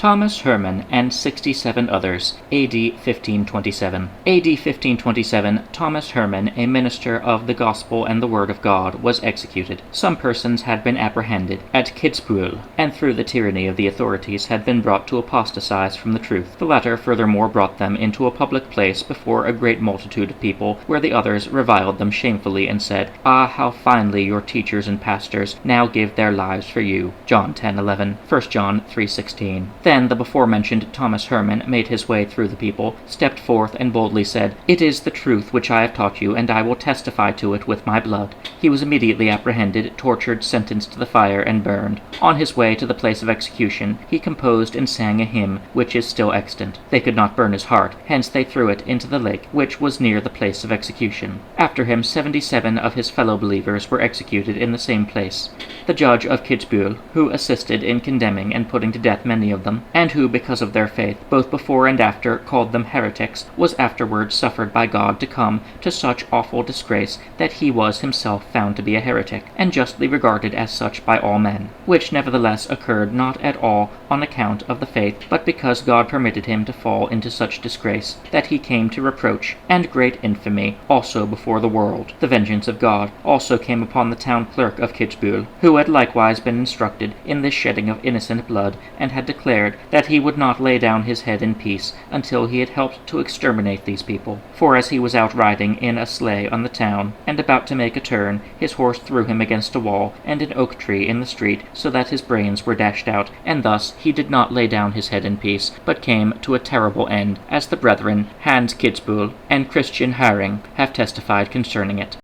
Thomas Hermann and 67 others, A.D. 1527. A.D. 1527, Thomas Hermann, a minister of the Gospel and the Word of God, was executed. Some persons had been apprehended at Kitzbühel, and through the tyranny of the authorities had been brought to apostatize from the truth. The latter furthermore brought them into a public place before a great multitude of people, where the others reviled them shamefully and said, "Ah, how finely your teachers and pastors now give their lives for you." John 10:11, 1 John 3:16. Then the before-mentioned Thomas Hermann made his way through the people, stepped forth, and boldly said, "It is the truth which I have taught you, and I will testify to it with my blood." He was immediately apprehended, tortured, sentenced to the fire, and burned. On his way to the place of execution, he composed and sang a hymn, which is still extant. They could not burn his heart, hence they threw it into the lake, which was near the place of execution. After him 77 of his fellow believers were executed in the same place. The judge of Kitzbühel, who assisted in condemning and putting to death many of them, and who, because of their faith, both before and after, called them heretics, was afterwards suffered by God to come to such awful disgrace that he was himself found to be a heretic, and justly regarded as such by all men, which nevertheless occurred not at all on account of the faith, but because God permitted him to fall into such disgrace, that he came to reproach and great infamy also before the world. The vengeance of God also came upon the town clerk of Kitzbühel, who had likewise been instructed in this shedding of innocent blood, and had declared that he would not lay down his head in peace until he had helped to exterminate these people. For as he was out riding in a sleigh on the town, and about to make a turn, his horse threw him against a wall and an oak tree in the street, so that his brains were dashed out, and thus he did not lay down his head in peace, but came to a terrible end, as the brethren Hans Kitzbühel and Christian Haring have testified concerning it.